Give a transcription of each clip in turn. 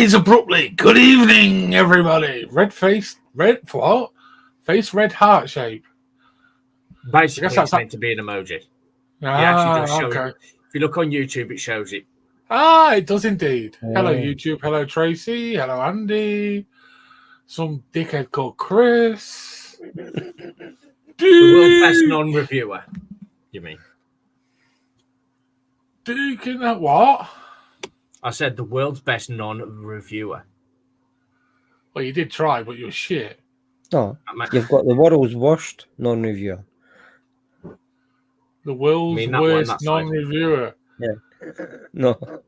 rise abruptly. Good evening, everybody. Red face, red what? Face red heart shape. Basically, it's meant to be an emoji. It actually does show it. If you look on YouTube, it shows it. It does indeed. Hello, YouTube. Hello, Tracy. Hello, Andy. Some dickhead called Chris. The world's best non-reviewer, you mean? Deacon, that what? I said the world's best non-reviewer. Well, you did try, but you were shit. No, you've got the world's worst non-reviewer. The world's worst non-reviewer. Yeah. No.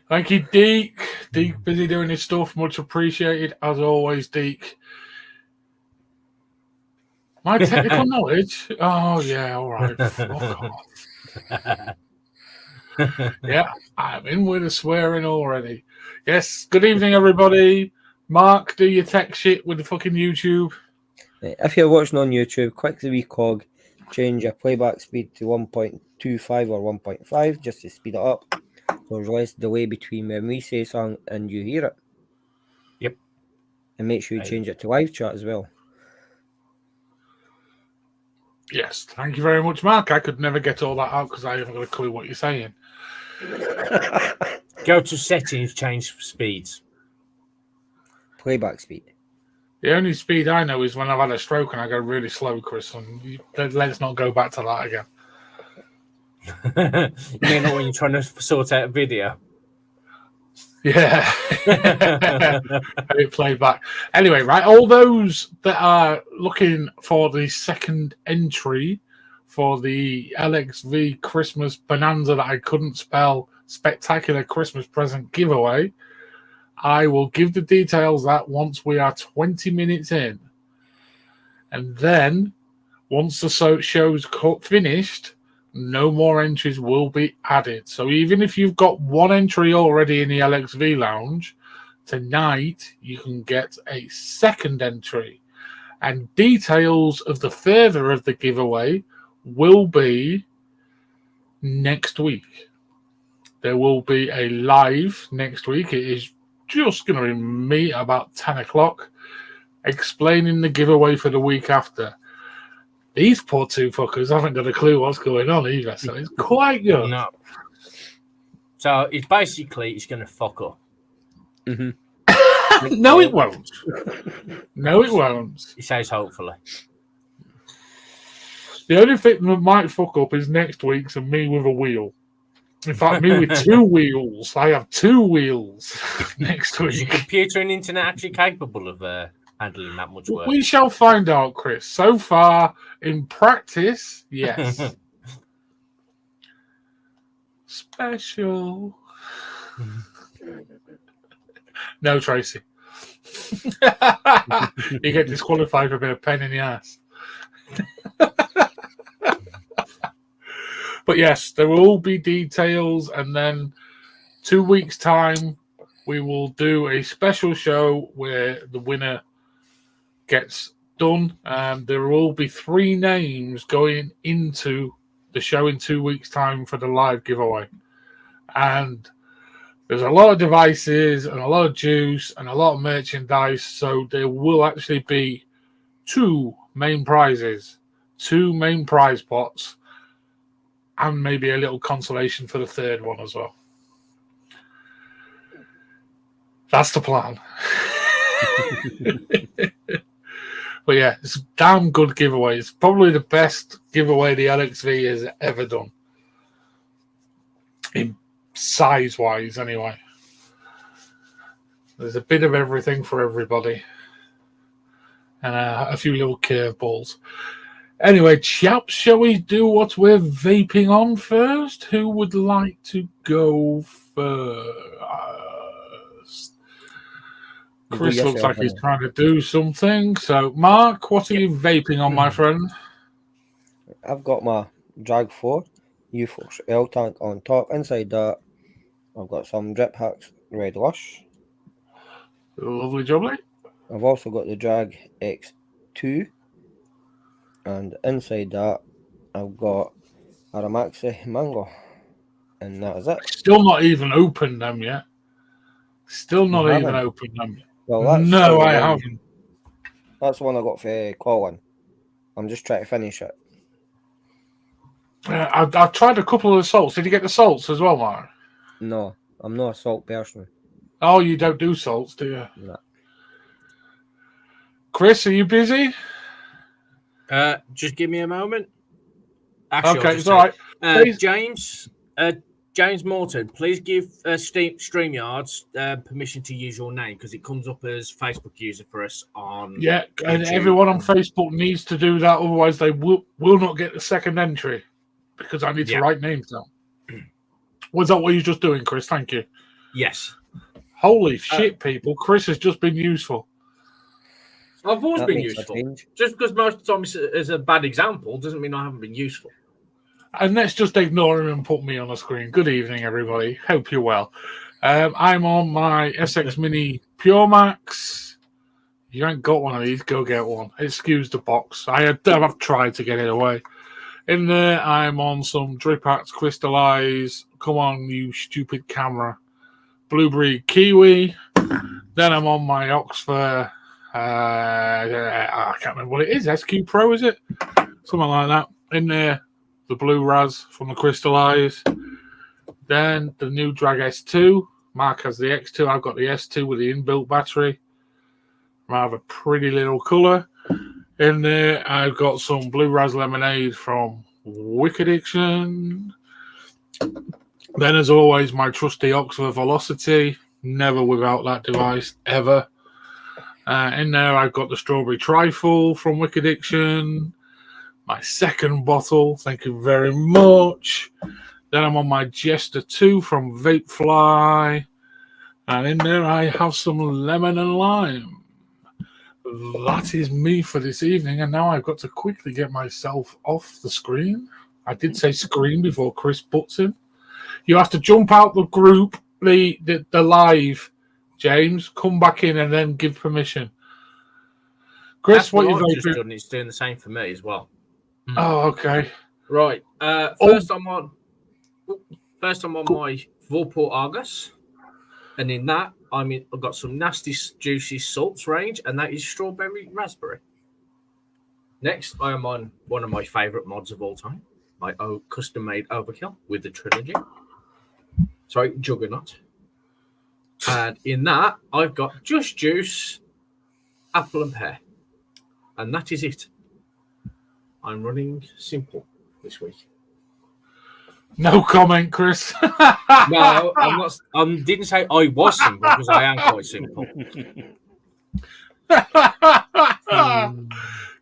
Thank you, Deke. Deke, busy doing his stuff. Much appreciated, as always, Deke. My technical knowledge? Oh, yeah, all right. Fuck off. Yeah, I'm in with the swearing already. Yes, good evening, everybody. Mark, do your tech shit with the fucking YouTube. If you're watching on YouTube, click the wee cog, change your playback speed to 1.25 or 1.5 just to speed it up. There's less delay between when we say something and you hear it. Yep. And make sure you change it to live chat as well. Yes, thank you very much, Mark. I could never get all that out because I haven't got a clue what you're saying. Go to settings, change speeds. Playback speed. The only speed I know is when I've had a stroke and I go really slow, Chris. And let's not go back to that again. You mean not when you're trying to sort out a video? Yeah. It played back. Anyway, right, all those that are looking for the second entry for the LXV Christmas Bonanza that I couldn't spell, spectacular Christmas present giveaway, I will give the details that once we are 20 minutes in. And then, once the show's finished, no more entries will be added. So even if you've got one entry already in the LXV lounge, tonight you can get a second entry. And details of the further of the giveaway will be next week. There will be a live next week. It is just going to be me at about 10 o'clock explaining the giveaway for the week after. These poor two fuckers haven't got a clue what's going on either, so it's quite good. No. So it's going to fuck up. Mm-hmm. No, it won't. No, it won't. He says hopefully. The only thing that might fuck up is next week's and me with a wheel. In fact, me with two wheels. I have two wheels next week. Is your computer and internet actually capable of handling that much work? We shall find out, Chris. So far, in practice, yes. Special. No, Tracy. You get disqualified for being a pain in the ass. But yes, there will be details, and then 2 weeks' time, we will do a special show where the winner gets done. There will be 3 names going into the show in 2 weeks' time for the live giveaway. And there's a lot of devices and a lot of juice and a lot of merchandise, so there will actually be 2 main prizes, 2 main prize pots, and maybe a little consolation for the third one as well. That's the plan. But yeah, it's a damn good giveaway. It's probably the best giveaway the LXV has ever done. In size-wise, anyway. There's a bit of everything for everybody. And a few little curveballs. Anyway, chaps, shall we do what we're vaping on first? Who would like to go first? Chris looks like he's trying to do something. So, Mark, what are you vaping on, my friend? I've got my Drag 4 U-Force L tank on top. Inside that, I've got some Drip Hacks Red Lush. Lovely jubbly. I've also got the Drag X2. And inside that, I've got Aramaxi Mango. And that is it. Still not even opened them yet. Still not even opened them. Well, no, I haven't. That's the one I got for Colin. I'm just trying to finish it. I've tried a couple of the salts. Did you get the salts as well, Mark? No, I'm not a salt person. Oh, you don't do salts, do you? No. Chris, are you busy? Just give me a moment. Actually, okay, it's all right. James Morton, please give StreamYards permission to use your name because it comes up as Facebook user for us on. Yeah, YouTube. and everyone on Facebook needs to do that, otherwise they will not get the second entry because I need to write names down. Was that what you're just doing, Chris? Thank you. Yes. Holy shit, people! Chris has just been useful. I've always been useful. Just because most of the time it's a bad example doesn't mean I haven't been useful. And let's just ignore him and put me on the screen. Good evening, everybody. Hope you're well. I'm on my SX Mini Pure Max. You ain't got one of these, go get one. Excuse the box. I've tried to get it away. In there, I'm on some Drip Acts Crystallize. Come on, you stupid camera. Blueberry Kiwi. Then I'm on my Oxford. I can't remember what it is. SQ Pro, is it? Something like that. In there, the Blue Raz from the Crystallize. Then the new Drag S2. Mark has the X2. I've got the S2 with the inbuilt battery. Rather pretty little colour. In there, I've got some Blue Raz Lemonade from Wicked Addiction. Then, as always, my trusty Oxford Velocity. Never without that device, ever. In there, I've got the Strawberry Trifle from Wicked Addiction. My second bottle, thank you very much. Then I'm on my Jester 2 from Vape Fly. And in there, I have some lemon and lime. That is me for this evening. And now I've got to quickly get myself off the screen. I did say screen before Chris butts in. You have to jump out the group, the live, James. Come back in and then give permission. Chris, that's what you've just done. It's doing the same for me as well. Oh, okay. Right. First, I'm on my Voopoo Argus, and in that, I've got some nasty, juicy salts range, and that is strawberry raspberry. Next, I am on one of my favourite mods of all time, my custom-made Overkill with the trilogy. Sorry, Juggernaut. And in that, I've got Just Juice, Apple and Pear, and that is it. I'm running simple this week. No comment, Chris. No, I'm not. I didn't say I was simple because I am quite simple.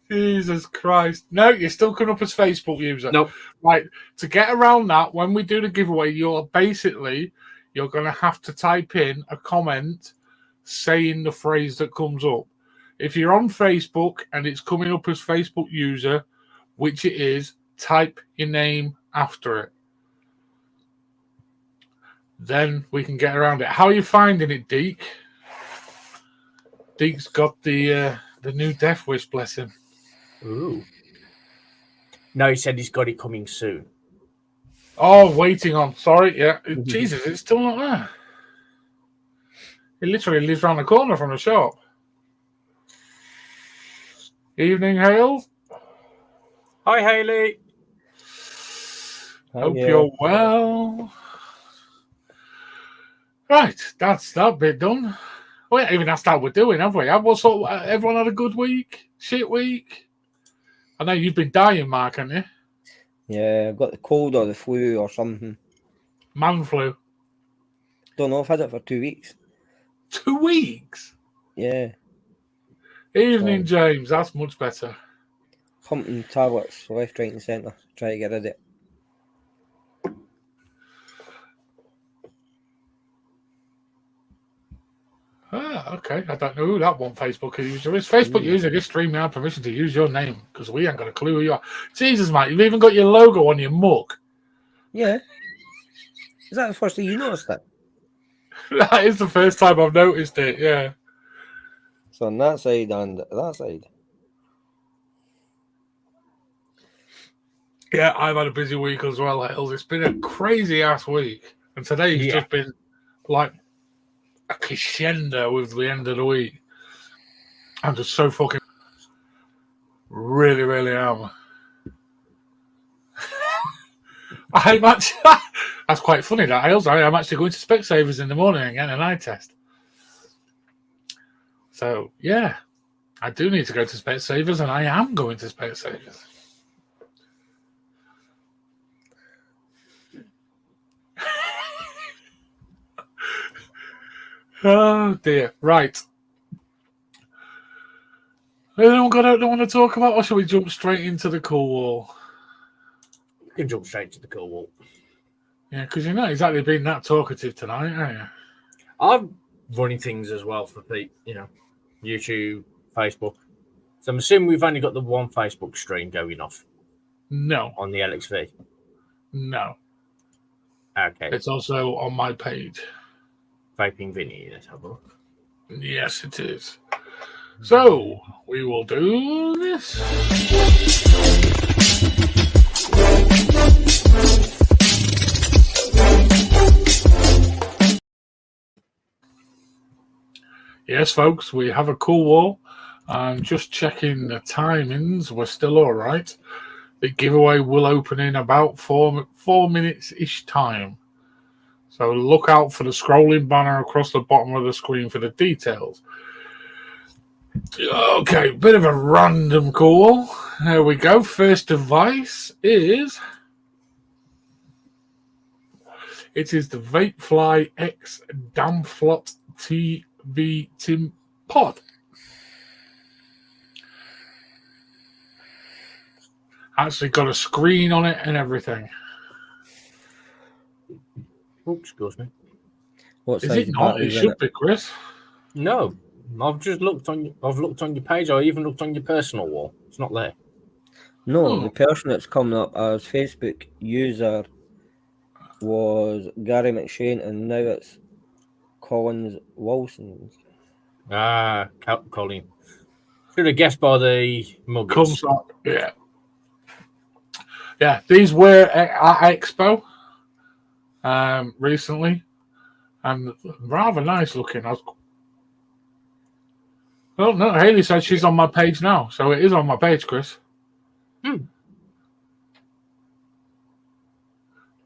Jesus Christ. No, you're still coming up as Facebook user. Nope. Right. To get around that, when we do the giveaway, you're going to have to type in a comment saying the phrase that comes up. If you're on Facebook and it's coming up as Facebook user, which it is, type your name after it. Then we can get around it. How are you finding it, Deke? Deke's got the new Death Wish, bless him. Ooh. No, he said he's got it coming soon. Oh, waiting on. Sorry, yeah. Jesus, it's still not there. He literally lives around the corner from the shop. Evening, Hale. Hi, Haley. Hope you're well. Right, that's that bit done. We haven't even asked how we're doing, have we? Everyone had a good week? Shit week? I know you've been dying, Mark, haven't you? Yeah, I've got the cold or the flu or something. Man flu. Don't know, I've had it for 2 weeks. 2 weeks? Yeah. Evening, James. That's much better. Pumping tablets left, right, and centre. Try to get rid of it. Ah, okay. I don't know who that one Facebook user is. Facebook user, this stream had permission to use your name because we ain't got a clue who you are. Jesus, mate, you've even got your logo on your mug. Yeah. Is that the first thing you noticed that? That is the first time I've noticed it, yeah. So on that side and that side. Yeah, I've had a busy week as well, Hills. It's been a crazy ass week. And today's just been like a crescendo with the end of the week. I'm just so fucking really, really am. I'm actually that's quite funny. That I'm actually going to Specsavers in the morning and getting an eye test. So yeah, I do need to go to Specsavers, and I am going to Specsavers. Oh dear. Right. Anyone got out they want to talk about, or shall we jump straight into the cool wall? You can jump straight to the cool wall. Yeah, because you're not exactly being that talkative tonight, are you? I'm running things as well for YouTube, Facebook. So I'm assuming we've only got the one Facebook stream going off No. on the LXV. No. Okay. It's also on my page. Vaping Vinny, let's have a look. Yes, it is. So, we will do this. Yes, folks, we have a cool wall. I'm just checking the timings. We're still all right. The giveaway will open in about 4 minutes-ish time. So look out for the scrolling banner across the bottom of the screen for the details. Okay, bit of a random call. There we go. First device is... It is the Vapefly X Damflot TV Tim Pod. Actually got a screen on it and everything. Oops, excuse me. What Is size it not? It batteries in should it? be, Chris. No, I've just looked on. I've looked on your page. I even looked on your personal wall. It's not there. No, Oh. the person that's coming up as Facebook user was Gary McShane, and now it's Collins Wilson. Ah, Colin. Should have guessed by the muggets. Comes up, yeah. Yeah, these were at Expo recently, and rather nice looking. Oh no, Haley said she's on my page now, so it is on my page, Chris.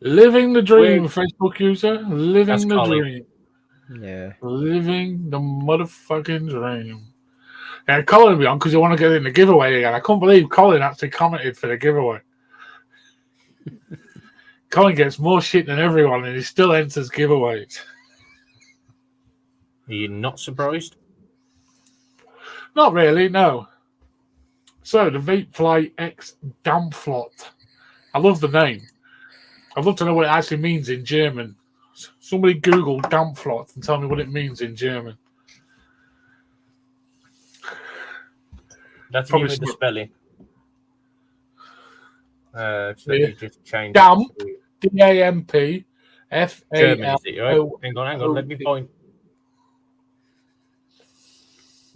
Living the dream, Facebook user. Living That's the Colin. dream. Yeah. Living the motherfucking dream. Yeah, Colin will be on because you want to get in the giveaway again. I can't believe Colin actually commented for the giveaway. Colin gets more shit than everyone, and he still enters giveaways. Are you not surprised? Not really, no. So, the Vapefly X Damflot. I love the name. I'd love to know what it actually means in German. Somebody Google Damflot and tell me what it means in German. That's Probably with the spelling. So Yeah. you just change Damp, it to D-A-M-P, German, F-A-L. is it, right? Hang on. Let me find.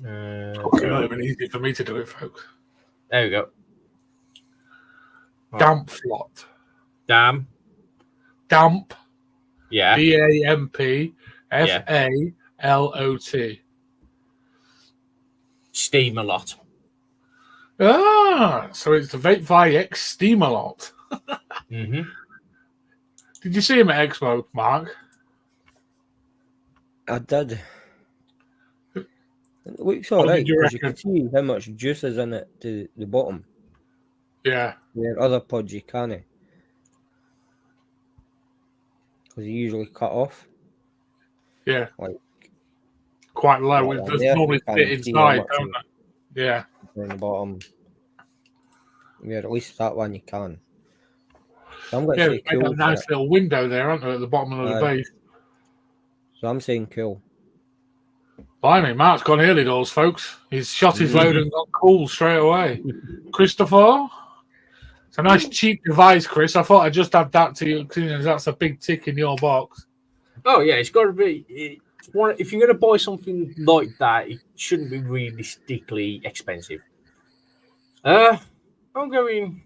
Okay, not even easy for me to do it, folks. There we go. Damflot. Damp. Yeah. D-A-M-P, F-A-L-O-T. Steam a lot. Ah, so it's the Vapefly X Steam a lot. Mm-hmm. Did you see him at Expo, Mark? I did. It looks What alright did you because you can reckon? see how much juice is in it to the bottom. Yeah. Where other pods you can't. Because you usually cut off. Yeah. Like, quite low. like There's there, normally you can fit see how inside, much don't they? Yeah. in the bottom. Yeah, at least that one you can. So I'm going to Yeah, say it's made cool. a nice little window there, aren't there, at the bottom of the base? So I'm saying cool. Blimey, Mark's gone early doors, folks. He's shot his load and got cool straight away. Christopher? It's a nice cheap device, Chris. I thought I'd just add that to you because that's a big tick in your box. Oh yeah, it's got to be. If you're going to buy something like that, it shouldn't be realistically expensive. I'm going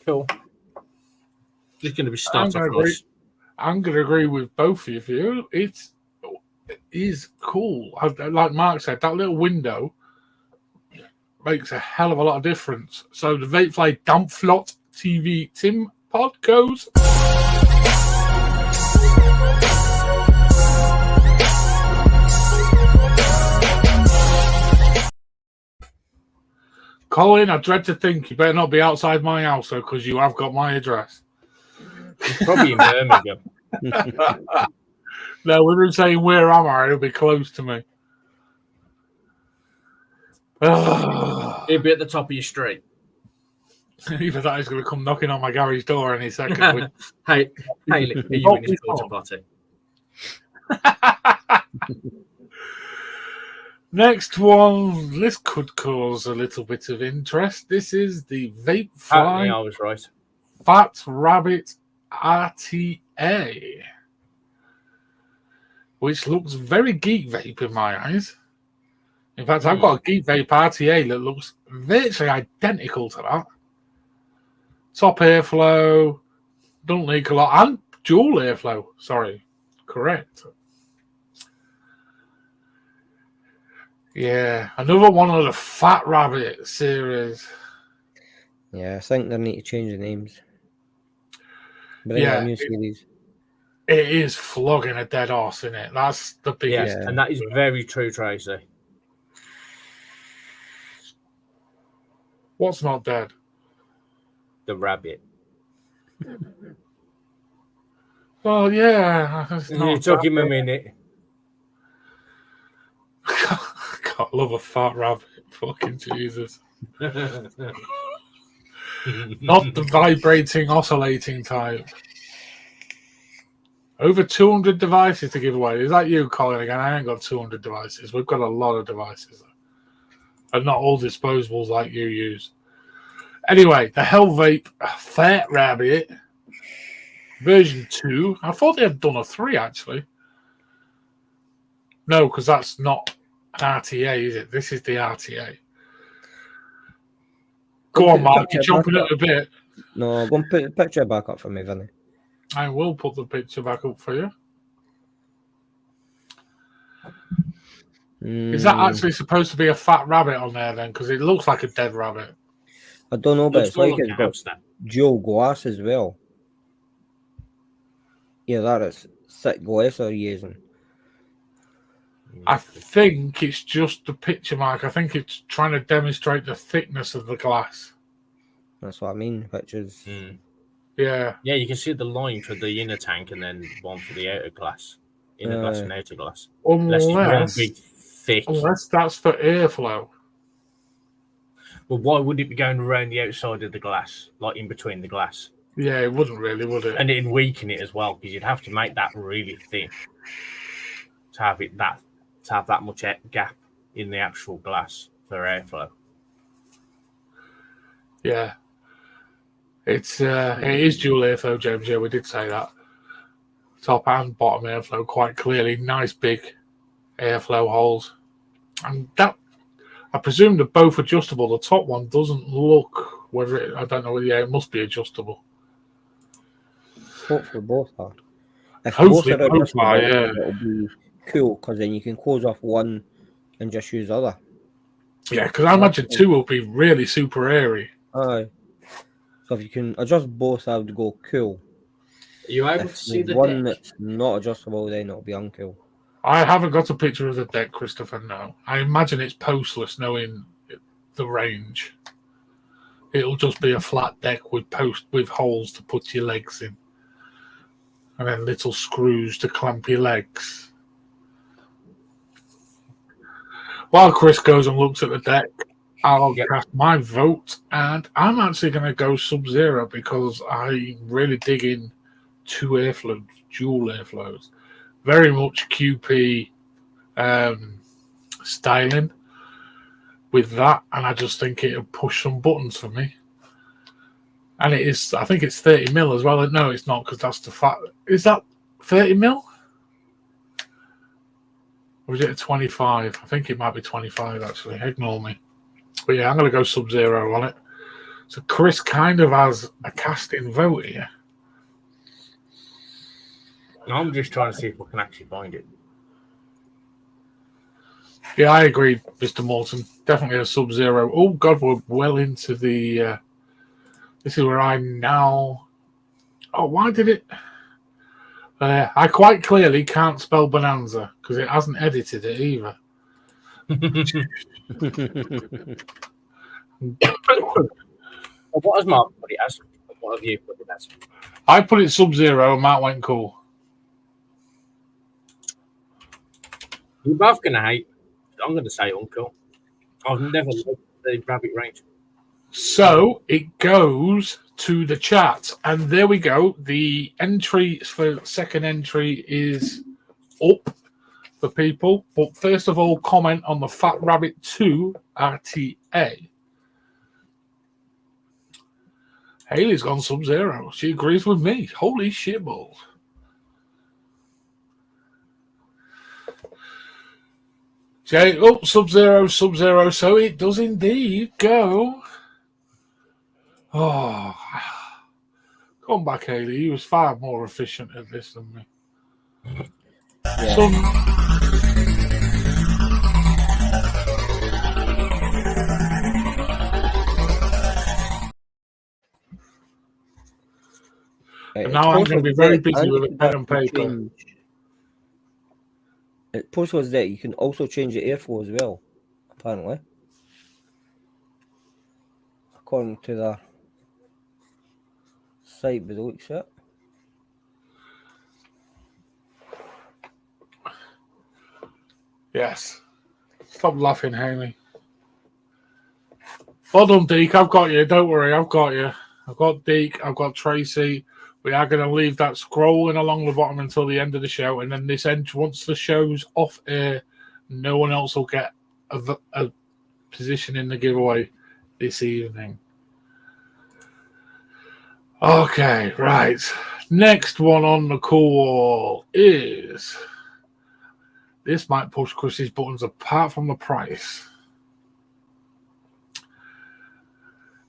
cool. Just going to be starter price. I'm going to agree with both of you. It's is cool. Like Mark said, that little window makes a hell of a lot of difference. So the Vapefly Dampflot TV Tim pod goes. Colin, I dread to think you better not be outside my house, though, because you have got my address. Probably in Birmingham. No, with him saying, where am I? He'll be close to me. He'll be at the top of your street. Either that is going to come knocking on my garage door any second. Hey, are you in his porta potty? Next one, this could cause a little bit of interest. This is the Vapefly I was right. Fat Rabbit RTA, which looks very Geek Vape in my eyes. In fact, I've got a Geek Vape RTA that looks virtually identical to that. Top airflow, don't leak a lot, and dual airflow. Sorry, correct. Yeah, another one of the Fat Rabbit series. Yeah, I think they need to change the names. Bring a new series. It is flogging a dead horse, isn't it? That's the biggest. Yes, and that is very true, Tracy. What's not dead? The rabbit. Well, yeah. It took him a minute. God, love a fat rabbit. Fucking Jesus. Not the vibrating, oscillating type. Over 200 devices to give away. Is that you, Colin, again? I ain't got 200 devices. We've got a lot of devices. And not all disposables like you use. Anyway, the Hell Vape Fat Rabbit version 2. I thought they had done a 3, actually. No, because that's not an RTA, is it? This is the RTA. Go on, Mark. You're jumping it a bit. No, go and put the picture back up for me, Vinny. I will put the picture back up for you. Is that actually supposed to be a fat rabbit on there then? Because it looks like a dead rabbit. I don't know, but it's like it's got dual glass as well. Yeah, that is thick glass they're using. I think it's just the picture, Mark. I think it's trying to demonstrate the thickness of the glass. That's what I mean, pictures. Yeah. Yeah, you can see the line for the inner tank and then one for the outer glass. Inner glass and outer glass. Unless it's one big, thick. Unless that's for airflow. Well, why would it be going around the outside of the glass, like in between the glass? Yeah, it wouldn't really, would it? And it'd weaken it as well, because you'd have to make that really thin to have it that much gap in the actual glass for airflow. Yeah. It is dual airflow, James. Yeah, we did say that. Top and bottom airflow quite clearly. Nice big airflow holes. And that, I presume they're both adjustable. The top one doesn't look I don't know. Yeah, it must be adjustable. Hopefully both are. If Hopefully both are adjustable, yeah. It'll be cool, because then you can close off one and just use the other. Yeah, because I imagine 2 will be really super airy. Aye. So if you can adjust both, that would go cool. Are you able to see the one deck? that's not adjustable, then it'll be uncool. I haven't got a picture of the deck, Christopher, no. I imagine it's postless, knowing the range. It'll just be a flat deck with holes to put your legs in. And then little screws to clamp your legs. While Chris goes and looks at the deck, I'll cast my vote, and I'm actually going to go Sub-Zero because I really dig in 2 airflows, dual airflows. Very much QP styling with that, and I just think it'll push some buttons for me. And it is, I think it's 30 mil as well. No, it's not, because that's the fat. Is that 30 mil? Or is it a 25? I think it might be 25, actually. Ignore me. But yeah, I'm going to go Sub-Zero on it. So Chris kind of has a casting vote here. I'm just trying to see if I can actually find it. Yeah, I agree, Mr. Morton. Definitely a Sub-Zero. Oh, God, we're well into the... this is where I'm now... Oh, why did it... I quite clearly can't spell Bonanza because it hasn't edited it either. What has Mark put it as? What have you put it as? I put it Sub-Zero and Matt went cool. You're both going to hate. I'm going to say Uncle. I've never liked the rabbit range. So it goes to the chat, and there we go. The entry for second entry is up for people. But first of all, comment on the Fat Rabbit 2 RTA. Haley's gone Sub-Zero. She agrees with me. Holy shitballs. Jay, oh, Sub-Zero, Sub-Zero. So it does indeed go. Oh, come back, Haley. He was far more efficient at this than me. Yeah. So, and now I'm going to be very busy with a pen and paper. It post was that you can also change the airflow as well, apparently. According to the site by the looks of it. Yes. Stop laughing, Haley. Well done, Deke. I've got you. Don't worry. I've got you. I've got Deke. I've got Tracy. We are going to leave that scrolling along the bottom until the end of the show. And then this end, once the show's off air, no one else will get a position in the giveaway this evening. Okay, right. Next one on the call is... This might push Chris's buttons apart from the price.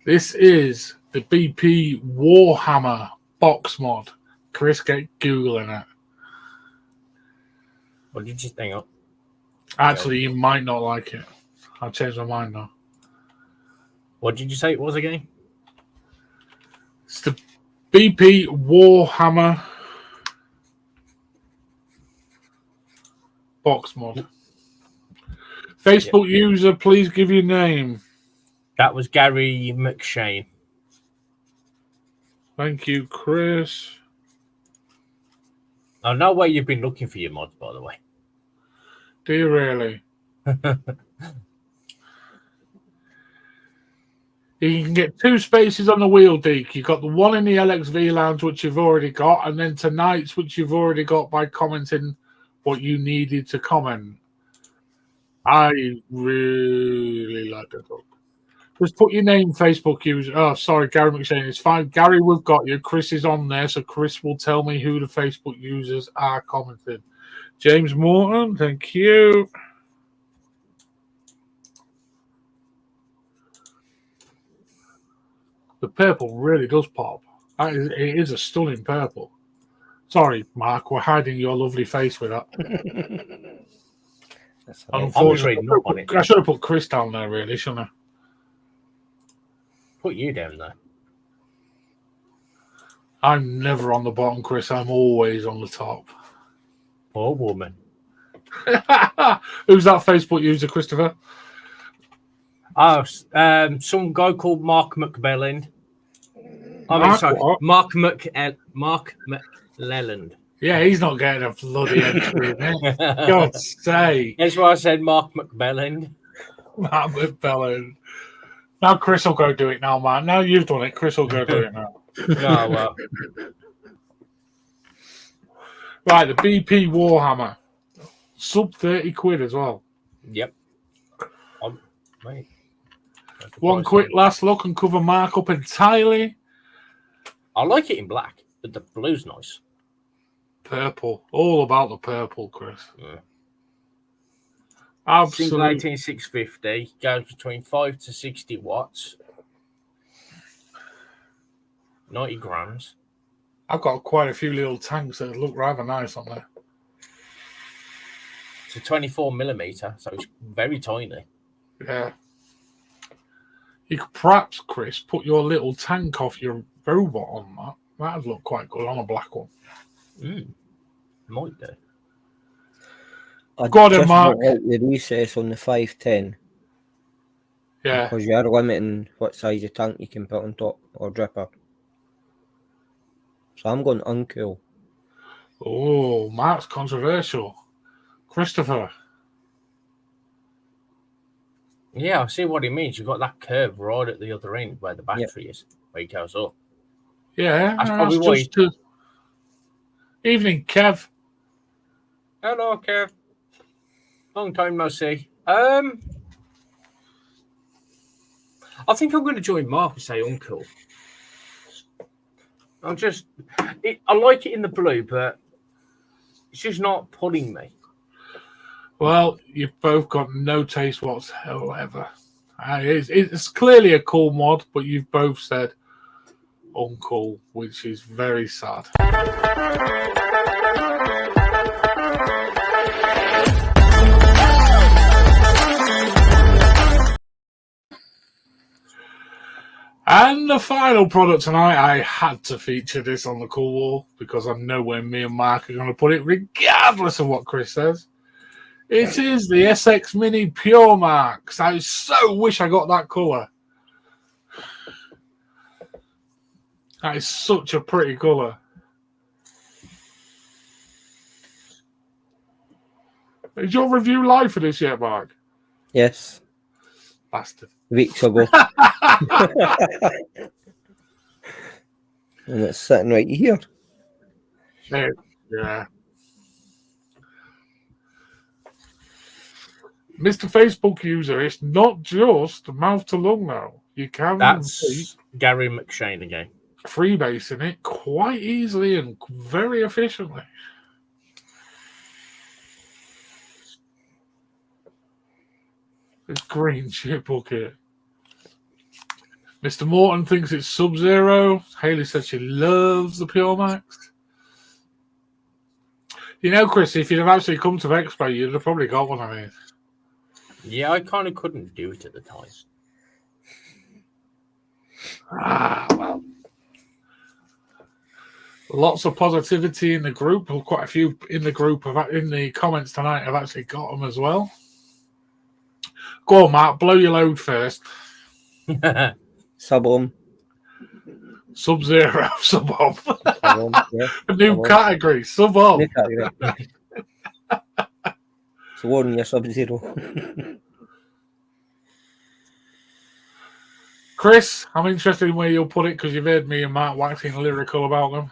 This is the BP Warhammer box mod. Chris, get Googling it. What did you think of? Actually, you might not like it. I've changed my mind now. What did you say it was again? It's the BP Warhammer box mod. Facebook user, please give your name. That was Gary McShane. Thank you, Chris. I know where you've been looking for your mods, by the way. Do you really? You can get 2 spaces on the wheel, Deke. You've got the one in the LXV lounge, which you've already got, and then tonight's, which you've already got by commenting what you needed to comment. I really like that book. Just put your name, Facebook user. Oh, sorry, Gary McShane. It's fine. Gary, we've got you. Chris is on there, so Chris will tell me who the Facebook users are commenting. James Morton, thank you. The purple really does pop. It is a stunning purple. Sorry, Mark, we're hiding your lovely face with that. Unfortunately, I should have put Chris down there, really, shouldn't I? Put you down there. I'm never on the bottom, Chris. I'm always on the top. Poor woman. Who's that Facebook user, Christopher? Oh, some guy called Mark McBelland. Mark McLelland. Yeah, he's not getting a bloody entry. God's sake. That's why I said Mark McBelland. Mark McBelland. Now Chris will go do it now, man. Now you've done it, Chris will go do it now. No, well. Right, the BP Warhammer. Sub 30 quid as well. Yep. Mate. One quick last look and cover Mark up entirely. I like it in black, but the blue's nice. Purple. All about the purple, Chris. Yeah. Absolutely. Single 18650 goes between 5 to 60 watts. 90 grams. I've got quite a few little tanks that look rather nice on there. It's a 24mm, so it's very tiny. Yeah. You could perhaps, Chris, put your little tank off your robot on that. That'd look quite good on a black one. Might do. I Go on then, just Mark. want out the recess on the 510 Yeah. because you are limiting what size of tank you can put on top or dripper. So I'm going uncool. Oh, Mark's controversial. Christopher. Yeah, I see what he means. You've got that curve right at the other end where the battery is, where it goes up. Yeah, That's probably why. Evening, Kev. Hello, Kev. Long time no see. I think I'm going to join Mark and say uncool. I like it in the blue, but it's just not pulling me. Well, you've both got no taste whatsoever. It's clearly a cool mod, but you've both said uncool, which is very sad. And the final product tonight, I had to feature this on the Cool Wall because I know where me and Mark are going to put it, regardless of what Chris says. It is the SX Mini Pure Max. I so wish I got that colour. That is such a pretty colour. Is your review live for this yet, Mark? Yes. Bastard. Weeks ago. And it's sitting right here. Yeah. Mr. Facebook user, it's not just mouth to lung now. You can That's Gary McShane again. Freebasing it quite easily and very efficiently. This green shit bucket. Mr. Morton thinks it's Sub-Zero. Hayley says she loves the Pure Max. You know, Chris, if you'd have actually come to Expo, you'd have probably got one of these. Yeah, I kind of couldn't do it at the time. Well. Lots of positivity in the group. Quite a few in the group, in the comments tonight, have actually got them as well. Go on, Mark, blow your load first. Sub-Ohm. Sub-Zero, Sub-Ohm. Yeah. A new category, Sub-Ohm. So warning your Sub-Zero. Chris, I'm interested in where you'll put it because you've heard me and Mark waxing lyrical about them.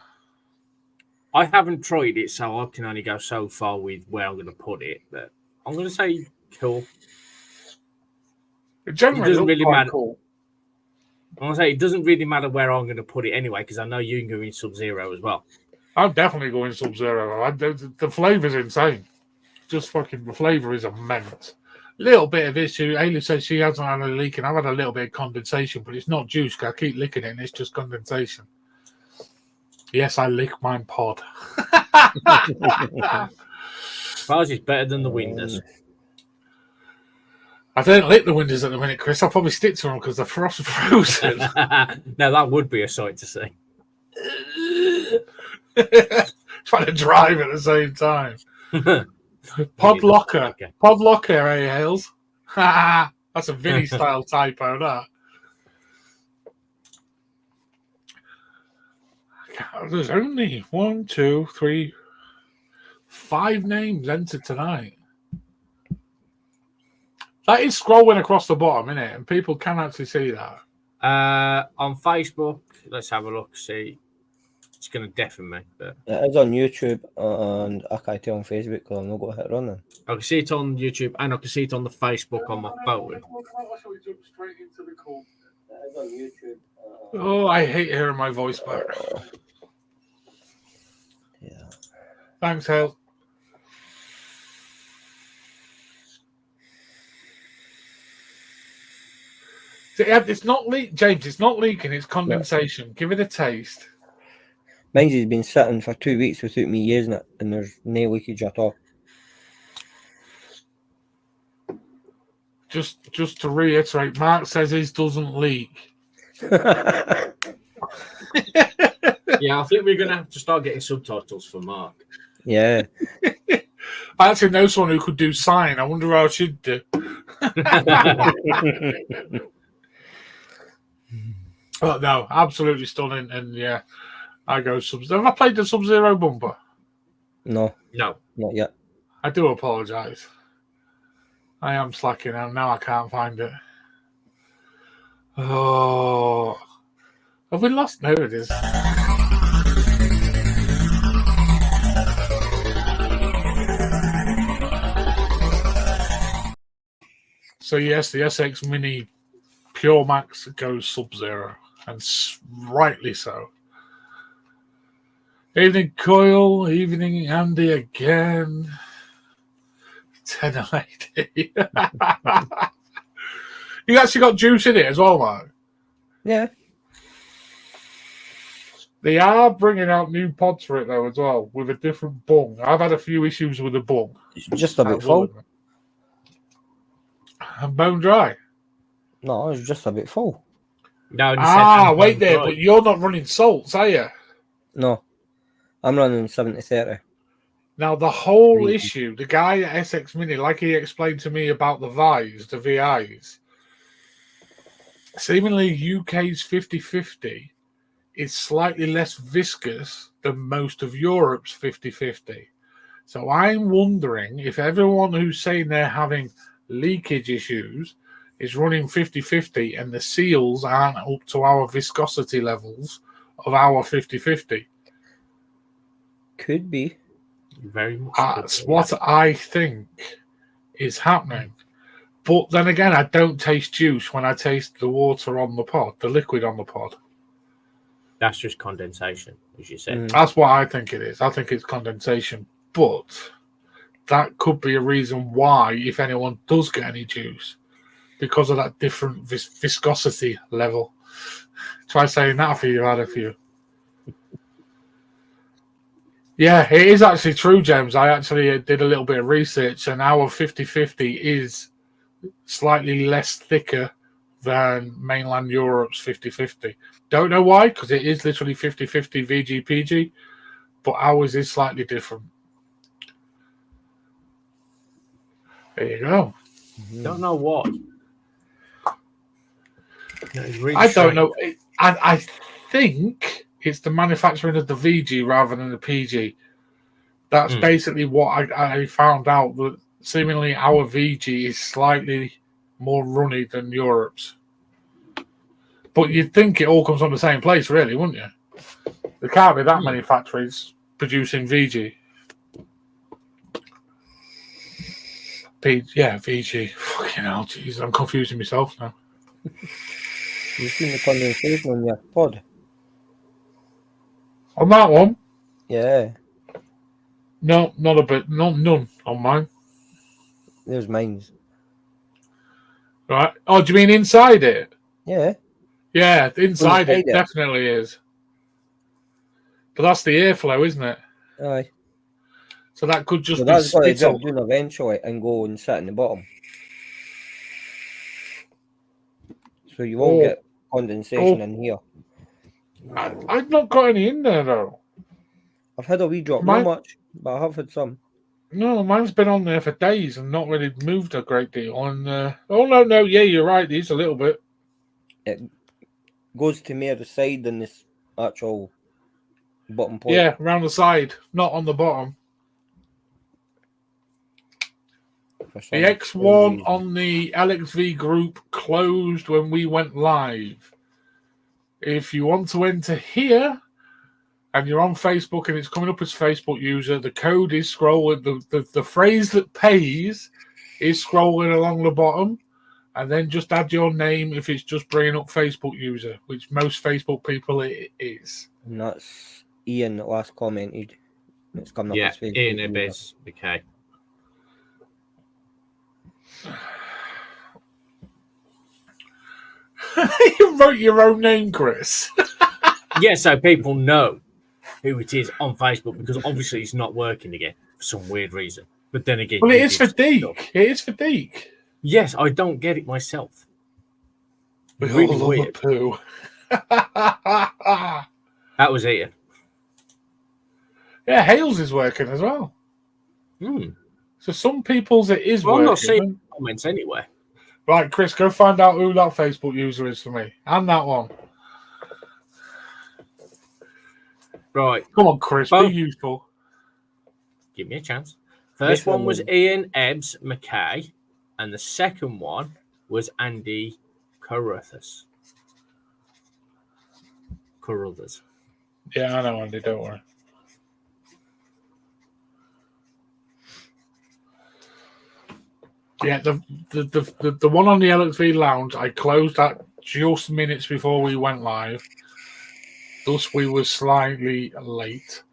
I haven't tried it, so I can only go so far with where I'm going to put it. But I'm going to say cool. It generally doesn't really matter. Cool. I'm going to say it doesn't really matter where I'm going to put it anyway, because I know you can go in Sub-Zero as well. I'm definitely going Sub-Zero. The flavour's insane. Just fucking, the flavour is immense. Little bit of issue. Hayley says she hasn't had a leak, and I've had a little bit of condensation, but it's not juice. I keep licking it, and it's just condensation. Yes, I lick mine pod. Suppose it's better than the Windows. I don't lick the windows at the minute, Chris. I'll probably stick to them because the frost frozen. Now, that would be a sight to see. Trying to drive at the same time. Pod locker. Pod locker, eh, Hales? That's a Vinny style typo, that. There's only 1, 2, 3, 5 names entered tonight. That is scrolling across the bottom, isn't it? And people can actually see that. On Facebook, let's have a look. See, it's going to deafen me. But It is on YouTube and I can't tell on Facebook because I'm not going to hit running. I can see it on YouTube and I can see it on the Facebook on my phone. It is on YouTube. Oh, I hate hearing my voice back. Yeah. Thanks, Hale. It's not leak, James. It's not leaking. It's condensation. Give it a taste. Mine's has been sitting for 2 weeks without me using it, and there's no leakage at all. just to reiterate, Mark says his doesn't leak. Yeah, I think we're going to have to start getting subtitles for Mark. Yeah. I actually know someone who could do sign. I wonder how she'd do. But no, absolutely stunning. And yeah, I go Sub-Zero. Have I played the Sub-Zero bumper? No, No. not yet. I do apologise. I am slacking and now I can't find it. Oh, have we lost? No, it is. So yes, the SX Mini Pure Max goes Sub-Zero, and rightly so. Evening Coil, evening Andy again. 1080. You actually got juice in it as well, Mark. Yeah. They are bringing out new pods for it though as well, with a different bung. I've had a few issues with the bung. It's just a bit full. And bone dry. No, it's just a bit full. No, wait there, but you're not running salts, are you? No. I'm running 70-30. Now, the whole issue, the guy at SX Mini, like he explained to me about the the VIs, seemingly UK's 50-50 is slightly less viscous than most of Europe's 50-50. So I'm wondering if everyone who's saying they're having leakage issues is running 50-50 and the seals aren't up to our viscosity levels of our 50-50. Could be. Very much. That's what I think is happening. But then again, I don't taste juice when I taste the water on the pod, the liquid on the pod. That's just condensation, as you said. That's what I think it is. I think it's condensation. But that could be a reason why, if anyone does get any juice, because of that different viscosity level. Try saying that after you've had a few. Yeah, it is actually true, James. I actually did a little bit of research, and our 50-50 is slightly less thicker than mainland Europe's 50-50. Don't know why, because it is literally 50-50 VG-PG, but ours is slightly different. There you go. Don't know what. Really I don't know. I think it's the manufacturing of the VG rather than the PG. That's basically what I found out, that seemingly our VG is slightly more runny than Europe's. But you'd think it all comes from the same place, really, wouldn't you? There can't be that many factories producing VG. VG. Fucking hell, jeez, I'm confusing myself now. You've seen the condensation on your pod? On that one? Yeah. No, not a bit. None on mine. There's mine's. Right. Oh, do you mean inside it? Yeah. Yeah, inside it definitely is. But that's the airflow, isn't it? Aye. So that could just be that's what spit up. doing eventually and go and sit in the bottom. So you won't get condensation in here. I've not got any in there though. I've had a wee drop, not much, but I have had some. No, mine's been on there for days and not really moved a great deal. And no, yeah, you're right. There's a little bit. It goes to more the side than this actual bottom point. Yeah, around the side, not on the bottom. The X1 on the LXV group closed when we went live. If you want to enter here and you're on Facebook and it's coming up as Facebook user, the code is scrolling. The phrase that pays is scrolling along the bottom, and then just add your name if it's just bringing up Facebook user, which most Facebook people it is. And that's Ian that last commented. It's coming up as Facebook. Ian Abyss. Okay. You wrote your own name, Chris. Yeah, so people know who it is on Facebook, because obviously it's not working again for some weird reason. But then again, well, it is for Deke. It is for Deke. Yes, I don't get it myself. We Really all love weird. a poo. That was Ian. Yeah, Hales is working as well. So some people's it is Well, I'm not working. seeing comments anywhere. Right, Chris, go find out who that Facebook user is for me. And that one. Right. Come on, Chris, Both. be useful. Give me a chance. First Yes, I one was will. Ian Ebbs McKay, and the second one was Andy Carruthers. Yeah, I know, Andy, don't worry. Yeah, the one on the LXV Lounge, I closed that just minutes before we went live. Thus, we were slightly late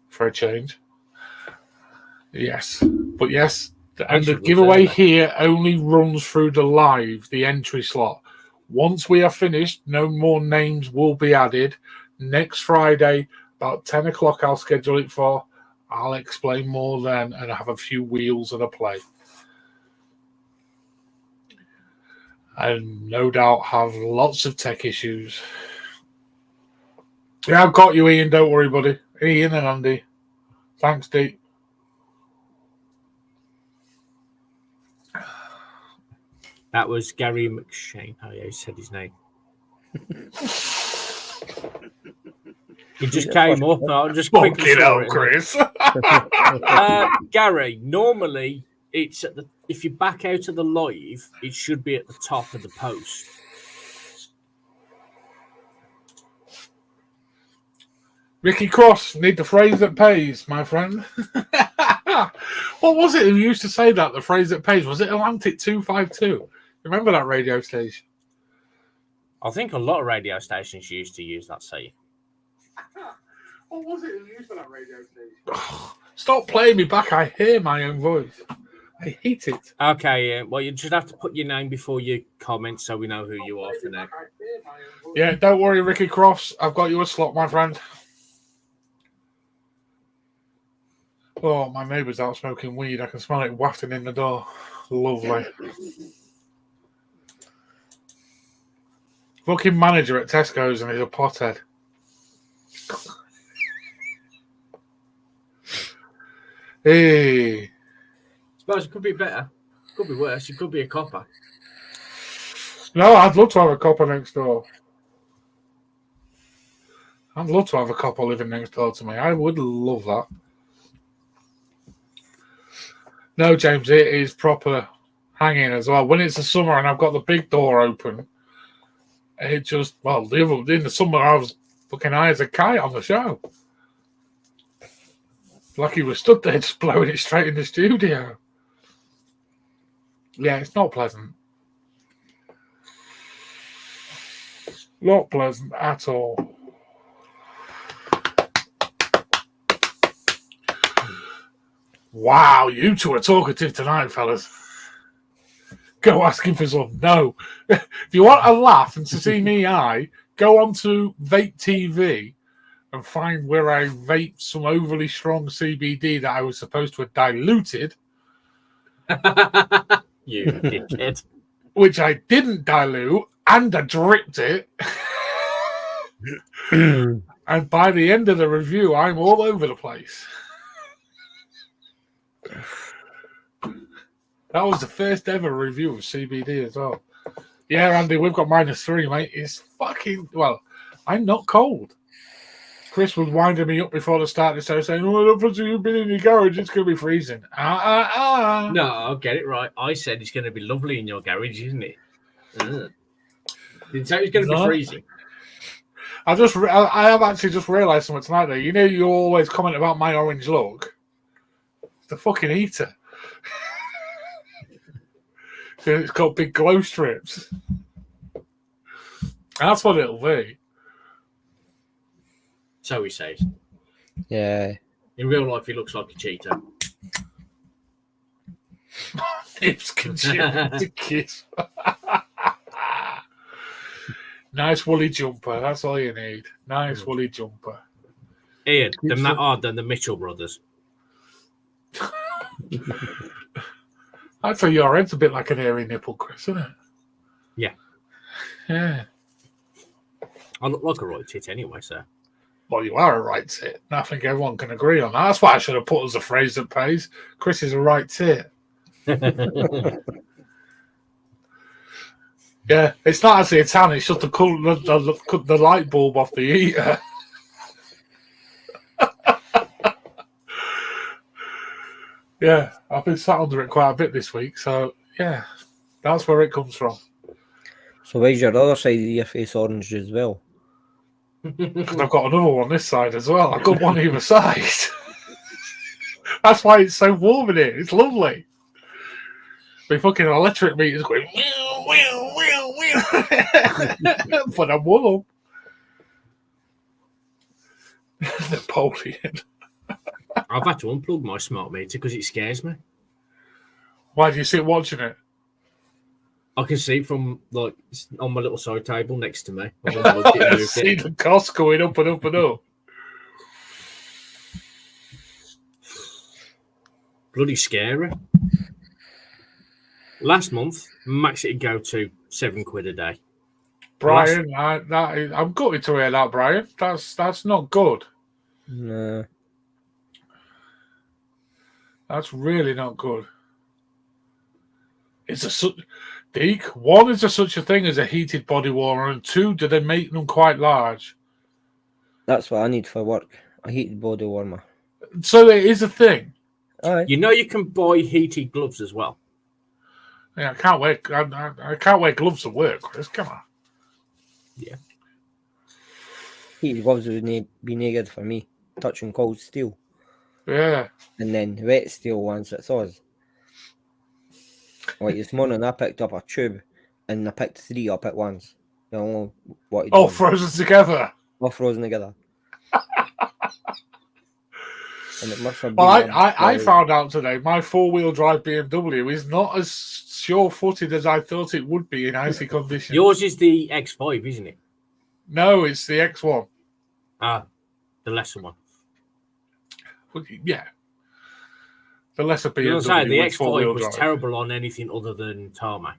for a change. Yes, but yes, and the giveaway here only runs through the entry slot. Once we are finished, no more names will be added. Next Friday, about 10 o'clock, I'll schedule it for. I'll explain more then and have a few wheels and a play. And no doubt have lots of tech issues. Yeah, I've got you, Ian. Don't worry, buddy. Ian and Andy. Thanks, Dee. That was Gary McShane. Oh, yeah, he said his name. He just came up. I'll just quickly out, Chris. Gary, normally it's at if you back out of the live, it should be at the top of the post. Ricky Cross, need the phrase that pays, my friend. What was it who used to say that, the phrase that pays? Was it Atlantic 252? Remember that radio station? I think a lot of radio stations used to use that saying. What was it who used for that radio station? Stop playing me back. I hear my own voice. I hate it. Okay, well, you just have to put your name before your comment so we know who you are for now. Yeah, don't worry, Ricky Cross. I've got you a slot, my friend. Oh, my neighbour's out smoking weed. I can smell it wafting in the door. Lovely. Fucking manager at Tesco's and he's a pothead. Hey. I suppose it could be better. Could be worse. It could be a copper. No, I'd love to have a copper next door. I'd love to have a copper living next door to me. I would love that. No, James, it is proper hanging as well. When it's the summer and I've got the big door open, it just, well, in the summer I was looking high as a kite on the show. Like he was stood there just blowing it straight in the studio. Yeah, it's not pleasant. Not pleasant at all. Wow, you two are talkative tonight, fellas. Go asking for some. No. If you want a laugh and to see me, go on to Vape TV and find where I vape some overly strong CBD that I was supposed to have diluted. You dickhead. Which I didn't dilute, and I dripped it. And by the end of the review, I'm all over the place. That was the first ever review of CBD as well. Yeah, Andy, we've got -3, mate. It's fucking... Well, I'm not cold. Chris was winding me up before the start of the show saying, oh, look, you've been in your garage, it's going to be freezing. No, I'll get it right. I said it's going to be lovely in your garage, isn't it? Didn't say it was going to be freezing. I have actually just realised something tonight, though. You know, you always comment about my orange look. It's the fucking heater. So it's got big glow strips. That's what it'll be. So he says. Yeah. In real life, he looks like a cheetah. Nips can to kiss. Nice woolly jumper. That's all you need. Nice woolly jumper. Ian, they're not hard than the Mitchell brothers. I'd say your head's a bit like an hairy nipple, Chris, isn't it? Yeah. Yeah. I look like a right tit anyway, so. Well, you are a right tit. I think everyone can agree on that. That's why I should have put as a phrase that pays. Chris is a right tit. Yeah, it's not actually a tan. It's just the light bulb off the heater. Yeah, I've been sat under it quite a bit this week, so yeah, that's where it comes from. So why's your other side of your face orange as well? Because I've got another one this side as well. I've got one either side. That's why it's so warm in here. It's lovely. The fucking electric meter's going meow, meow, meow, meow. But I'm warm. Napoleon. I've had to unplug my smart meter because it scares me. Why do you sit watching it? I can see it from like on my little side table next to me. See the cost going up and up and up. Bloody scary. Last month, max it'd go to £7 a day. Brian, I'm gutted to hear that, Brian. That's not good. No. That's really not good. Deke, one, is there such a thing as a heated body warmer? And two, do they make them quite large? That's what I need for work. A heated body warmer. So it is a thing. Aye. You know you can buy heated gloves as well. Yeah, I can't wear. I can't wear gloves to work, Chris. Come on. Yeah. Heated gloves would be no good for me. Touching cold steel. Yeah. And then wet steel ones, it's ours. Like this morning, I picked up a tube and I picked 3 up at once. You know what? All frozen together. All frozen together. And it must have been. Well, I found out today my 4-wheel drive BMW is not as sure-footed as I thought it would be in icy conditions. Yours is the X5, isn't it? No, it's the X1. Ah, the lesser one. Yeah. The lesser BMW. You know, the X5 was drive. terrible on anything other than tarmac.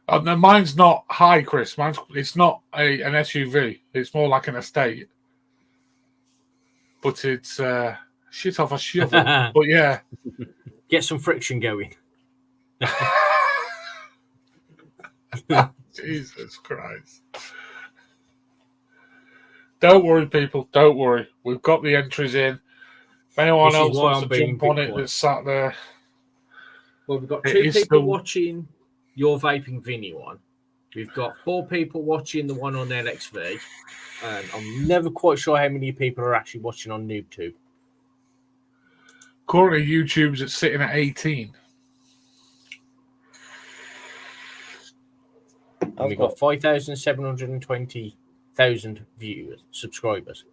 No, mine's not high, Chris. It's not an SUV. It's more like an estate. But it's shit off a shovel. But yeah. Get some friction going. Jesus Christ. Don't worry, people. Don't worry. We've got the entries in. If anyone else wants to jump on it that's sat there. Well, we've got 2 people watching your vaping Vinny one. We've got 4 people watching the one on LXV. And I'm never quite sure how many people are actually watching on NoobTube. Currently, YouTube's sitting at 18. And we've got 5,720,000 viewers, subscribers.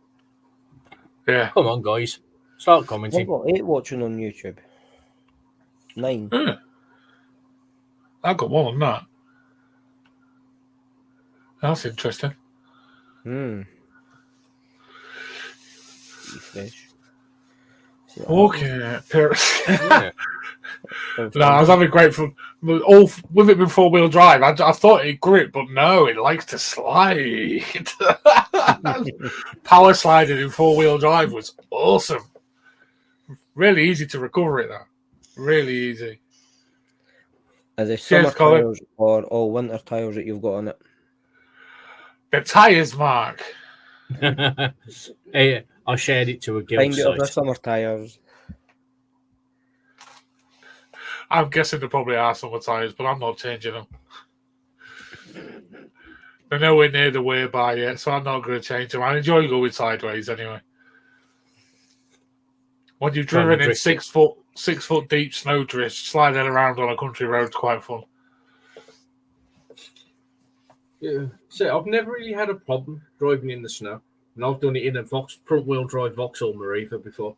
Yeah. Come on, guys. Start I've commenting. got 8 watching on YouTube. 9. Yeah. I've got more than that. That's interesting. Refresh. Okay, Yeah. No, I was having great fun. All with it with 4-wheel drive. I thought it'd grip, but no, it likes to slide. Power sliding in 4-wheel drive was awesome. Really easy to recover it, though. Really easy. Are they summer tyres or all winter tyres that you've got on it? The tyres, Mark. Hey, I shared it to a guild Find out if they're site. summer tyres. I'm guessing there probably are summer tyres, but I'm not changing them. They're nowhere near the way by yet, so I'm not going to change them. I enjoy going sideways anyway. When you've driven in 6 foot deep snow drifts, sliding around on a country road's quite fun. Yeah. So I've never really had a problem driving in the snow. And I've done it in a front-wheel drive Vauxhall Mariva before.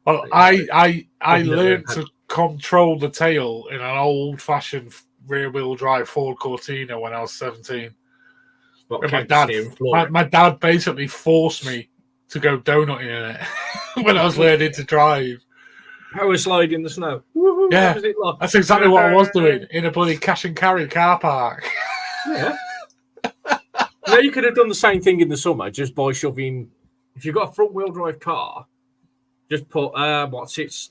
Well, I learned to control the tail in an old-fashioned rear-wheel drive Ford Cortina when I was 17. My dad basically forced me to go donutting in it when I was learning to drive. Power slide in the snow. Woo-hoo, Yeah. what was it like? That's exactly what I was doing in a bloody cash and carry car park. Yeah. You could have done the same thing in the summer just by shoving. If you've got a front wheel drive car, just put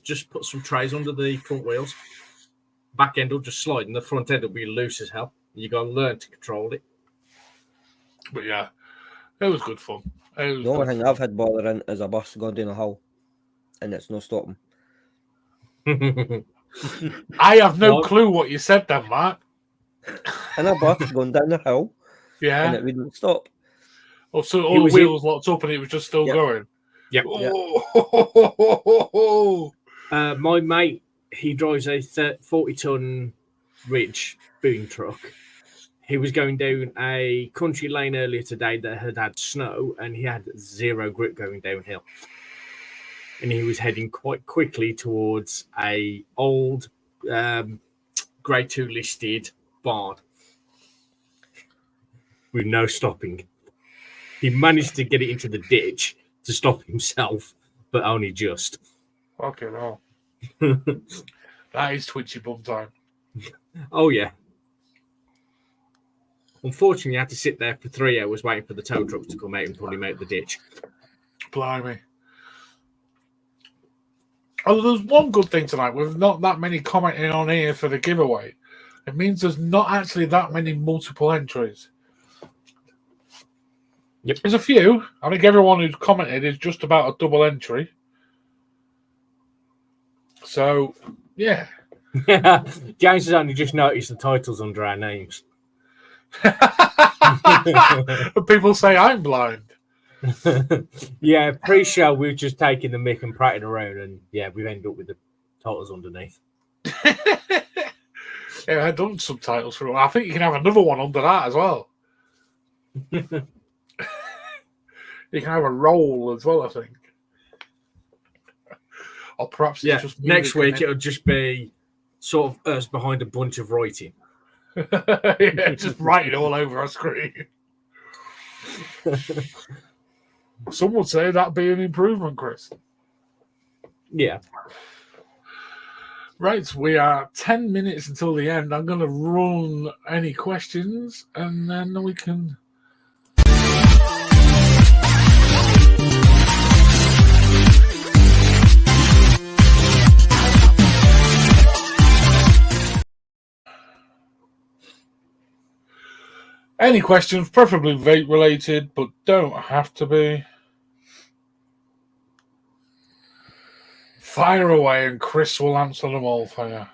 just put some trays under the front wheels. Back end will just slide, and the front end will be loose as hell. You got to learn to control it. But yeah, it was good fun. The only thing I've had bother in is a bus going down a hill, and it's no stopping. I have no clue what you said then, Mark. And a bus going down the hill, Yeah. and it wouldn't stop. Oh, so all the wheels locked up and it was just still going? Yep. Oh. My mate, he drives a 40-ton Ridge boom truck. He was going down a country lane earlier today that had snow, and he had zero grip going downhill. And he was heading quite quickly towards a old Grade 2 listed barn with no stopping. He managed to get it into the ditch to stop himself, but only just. Okay, well. That is twitchy bum time. Oh, yeah. Unfortunately, I had to sit there for 3 hours waiting for the tow truck to come out and pull him out the ditch. Blimey. Oh, there's one good thing tonight. With not that many commenting on here for the giveaway. It means there's not actually that many multiple entries. Yep. There's a few. I think everyone who's commented is just about a double entry. So, yeah. James has only just noticed the titles under our names. People say I'm blind. Yeah, pre-show we've just taken the mic and prattling around, and yeah, we've ended up with the titles underneath. Yeah, I've done subtitles for it. I think you can have another one under that as well. You can have a roll as well, I think. Or perhaps it's just next week it'll just be sort of us behind a bunch of writing. Yeah, just writing all over our screen. Some would say that'd be an improvement, Chris. Yeah. Right, we are 10 minutes until the end. I'm going to run any questions and then we can... Any questions, preferably vape related, but don't have to be. Fire away and Chris will answer them all for you.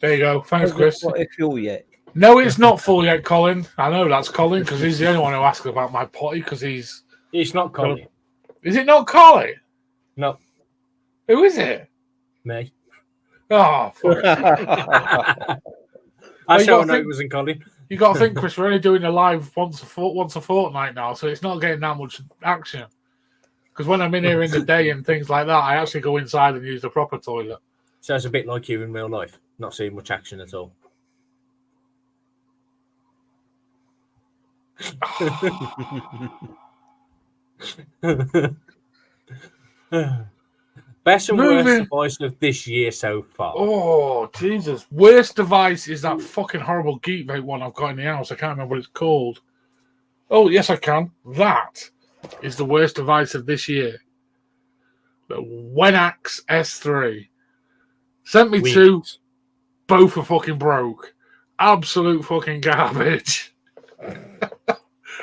There you go. Thanks, Chris. Not full yet. No, it's not full yet, Colin. I know that's Colin because he's the only one who asks about my potty because he's... It's not Colin. Is it not Colin? No. Who is it? Me. Oh, fuck. I know it wasn't Colin. You got to think, Chris, we're only doing a live once a fortnight now, so it's not getting that much action. Because when I'm in here in the day and things like that, I actually go inside and use the proper toilet. So it's a bit like you in real life, not seeing much action at all. Best and worst device of this year so far. Oh, Jesus. Worst device is that fucking horrible Geek Vape one I've got in the house. I can't remember what it's called. Oh, yes, I can. That is the worst device of this year. The Wenax S3. Sent me two. Both are fucking broke. Absolute fucking garbage.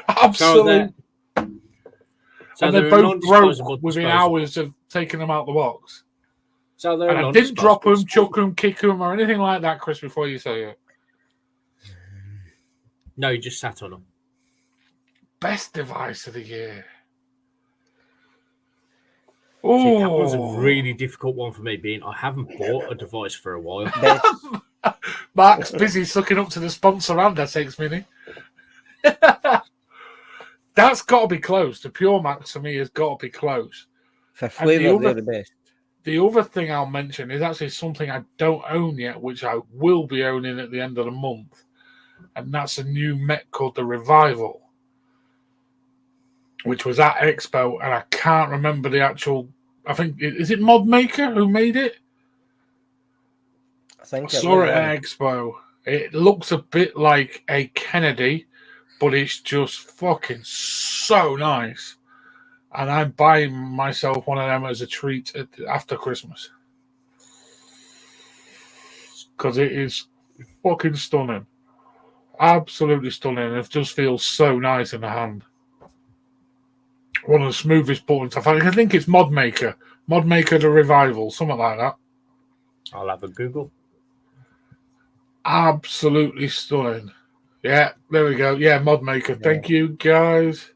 Absolute. So and they both broke within hours of taking them out the box. So they're and I didn't drop them, chuck them, kick them, or anything like that, Chris, before you say it. No, you just sat on them. Best device of the year. See, that was a really difficult one for me, being I haven't bought a device for a while. Mark's busy sucking up to the sponsor and SX Mini. That's got to be close. The Pure Max for me has got to be close. For flavour, they're the best. The other thing I'll mention is actually something I don't own yet, which I will be owning at the end of the month. and that's a new mech called the Revival, which was at Expo, and I can't remember the actual. I think is it Mod Maker who made it? I think I it saw was it at Expo. It looks a bit like a Kennedy, but it's just fucking so nice. And I'm buying myself one of them as a treat after Christmas. Because it is fucking stunning. Absolutely stunning. It just feels so nice in the hand. One of the smoothest buttons. I think it's Mod Maker. Mod Maker the Revival. Something like that. I'll have a Google. Absolutely stunning. Yeah, there we go. Yeah, Mod Maker. Thank you, guys.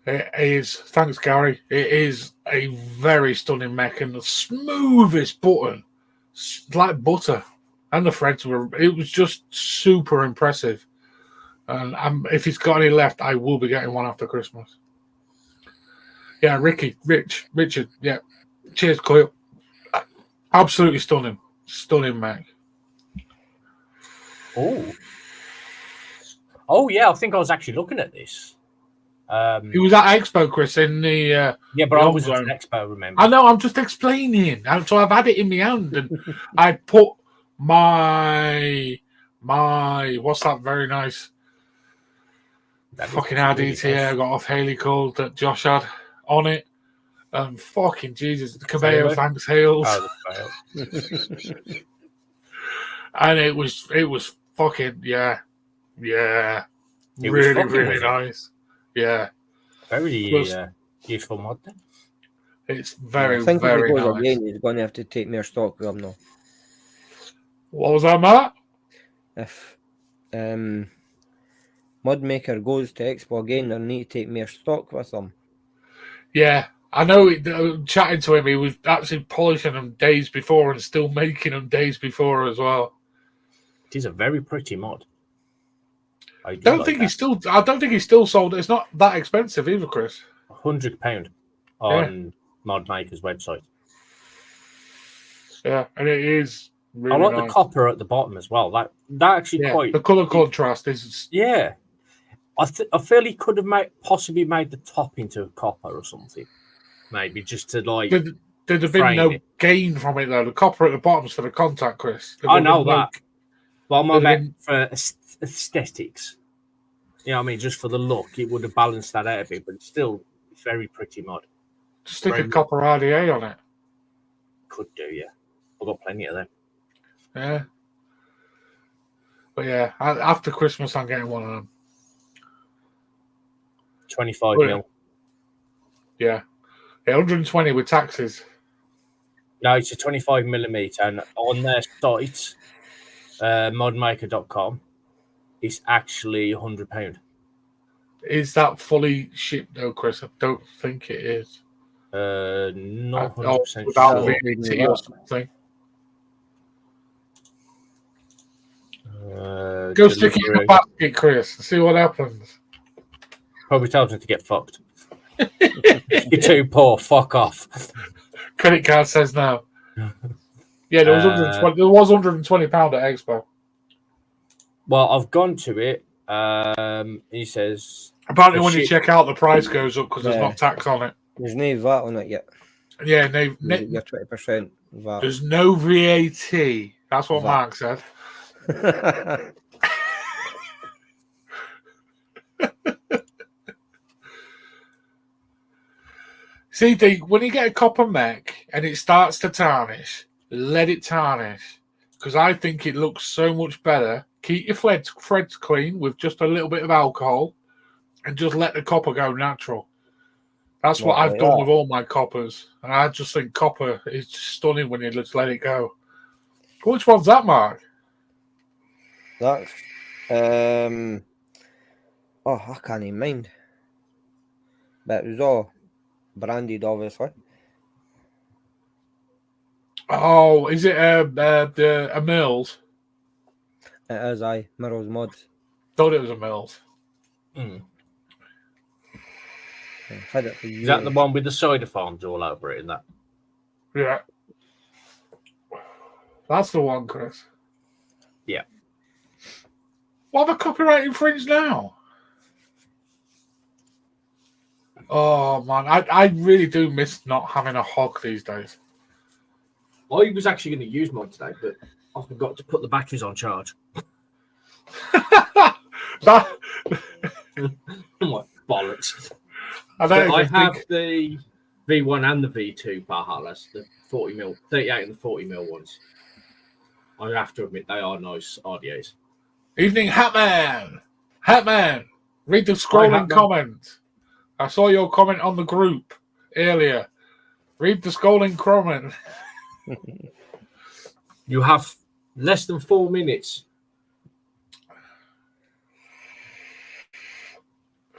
It is. Thanks, Gary. It is a very stunning mech and the smoothest button. It's like butter. And the threads were. It was just super impressive. And if he's got any left, I will be getting one after Christmas. Yeah, Richard. Yeah. Cheers, Coyle. Absolutely stunning. Stunning mech. Oh yeah, I think I was actually looking at this. He was at Expo, Chris, in the yeah, but I was at Expo. Remember? I know. I'm just explaining. So I've had it in my hand, and I put my what's that? Very nice. Fucking RDT really I got off Haley Cole that Josh had on it. Fucking Jesus, the Cabello thanks Hales. Oh, and it was fucking yeah. It really nice. Yeah. Very useful mod then. It's very, I think very if he goes nice. again, he's going to have to take more stock with him now. What was that, Matt? If Mod Maker goes to Expo again, they'll need to take more stock with them. Yeah, I know. Chatting to him, he was actually polishing them days before and still making them days before as well. It is a very pretty mod. I don't think he's still sold. It's not that expensive either, Chris. £100 on Mod Maker's website. Yeah, and it is. Really I like nice. the copper at the bottom as well. That actually quite the color contrast is. Yeah, I feel he could have possibly made the top into copper or something. Maybe just to like. There'd have been no gain from it though. The copper at the bottom's for the contact, Chris. I know that. Well, I meant for aesthetics. You know what I mean? Just for the look, it would have balanced that out a bit, but it's still very pretty mod. Just stick a copper RDA on it. Could do, yeah. I've got plenty of them. Yeah. But yeah, after Christmas, I'm getting one of them. 25 mil. Yeah. 120 with taxes. No, it's a 25mm, and on their site, modmaker.com, it's actually £100. Is that fully shipped though, Chris? I don't think it is. Not 100% without sure. VAT or something. Go stick it in the basket, Chris. See what happens. Probably tells him to get fucked. You're too poor. Fuck off. Credit card says no. Yeah, there was £120. There was £120 at Expo. Well, I've gone to it. He says apparently when you check out, the price goes up because there's not tax on it. There's no VAT on it yet. Yeah, your 20% VAT. There's no VAT. That's what Mark said. See, when you get a copper mech and it starts to tarnish, let it tarnish. Because I think it looks so much better. Keep your threads clean with just a little bit of alcohol and just let the copper go natural. That's what I've done with all my coppers. And I just think copper is stunning when you just let it go. Which one's that, Mark? That's I can't even mind. But it was all branded, obviously. Oh, is it a Mills? It is, Mirrors Mods. Thought it was a Mills. Had it for years. Is that the one with the cider farms all over it? In that? Yeah. That's the one, Chris. Yeah. What have I copyright infringed now? Oh man, I really do miss not having a hog these days. I was actually going to use mine today, but I forgot to put the batteries on charge. That, I'm like, bollocks. I But don't I even have think. the V1 and the V2 Valhallas, the 40mm, 38 and the 40mm ones. I have to admit, they are nice RDAs. Evening, Hatman. Hatman, read the scrolling Hatman. comment. I saw your comment on the group earlier. Read the scrolling comment. You have less than 4 minutes.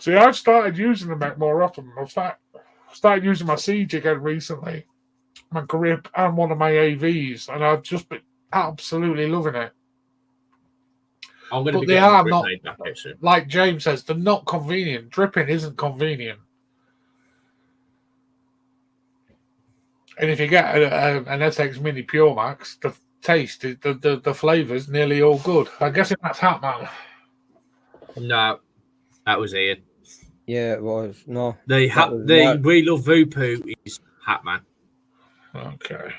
See, I've started using them more often. I've started using my Siege again recently, my grip and one of my AVs, and I've just been absolutely loving it. I'm going to But be they getting are the not, grip made back out soon. like James says, they're not convenient. Dripping isn't convenient. And if you get an SX Mini Pure Max, the taste, the flavour's nearly all good. I'm guessing that's Hatman. No, that was Ian. Yeah, it was. No. The that was the Mark. We Love Voopoo is Hatman. Okay.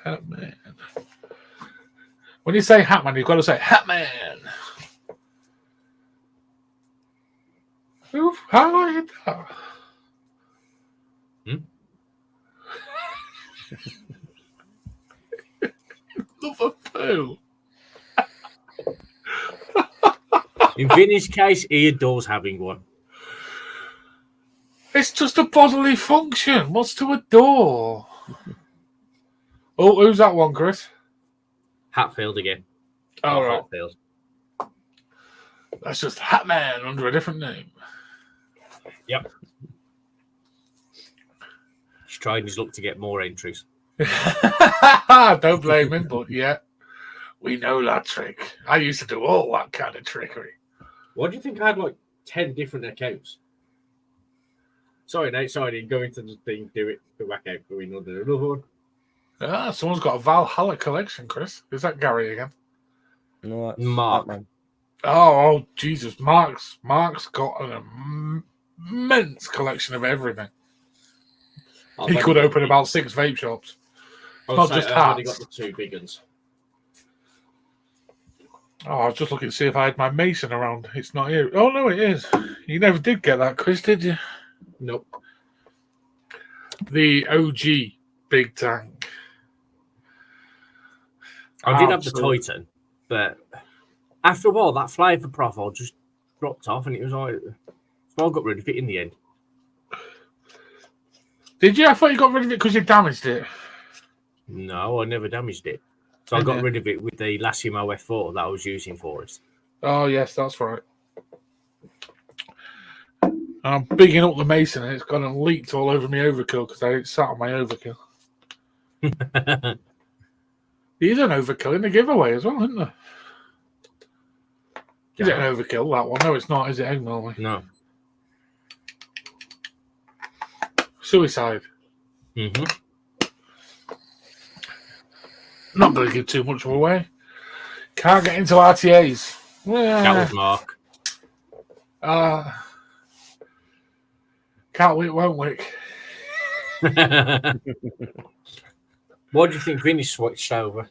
Hatman. When you say Hatman, you've got to say Hatman. Oof, how are you that? Love a poo. In Vinny's case, he adores having one. It's just a bodily function. What's to adore? Oh, who's that one, Chris? Hatfield again. All right. Hatfield. That's just Hatman under a different name. Yep. He's trying his luck to get more entries. Don't blame him, but yeah, we know that trick. I used to do all that kind of trickery. Why do you think I had like 10 different accounts? Sorry, Nate. Sorry, I didn't go into the thing, do it, go back out, go in, another one. Ah, someone's got a Valhalla collection, Chris. Is that Gary again? No, that's Mark. Batman. Oh, Jesus. Mark's got an immense collection of everything. He could open about 6 vape shops. Not just I've only hats. got the 2 big ones. Oh, I was just looking to see if I had my Mason around. It's not here. Oh, no, it is. You never did get that, Chris, did you? Nope. The OG Big Tank. I did have the Absolutely. Titan, but after a while, that flavour profile just dropped off, and it was like, so I got rid of it in the end. Did you? I thought you got rid of it because you damaged it. No, I never damaged it. So I got rid of it with the Lassimo F4 that I was using for it. Oh, yes, that's right. I'm bigging up the Mason and it's gone and leaked all over my overkill because I sat on my overkill. He's an overkill in the giveaway as well, isn't there? Is it an overkill, that one? No, it's not, is it, normally? No. Suicide. Mm-hmm. Not going to give too much away. Can't get into RTAs. That was Mark. Can't wick, won't wick. Why do you think Vinny switched over?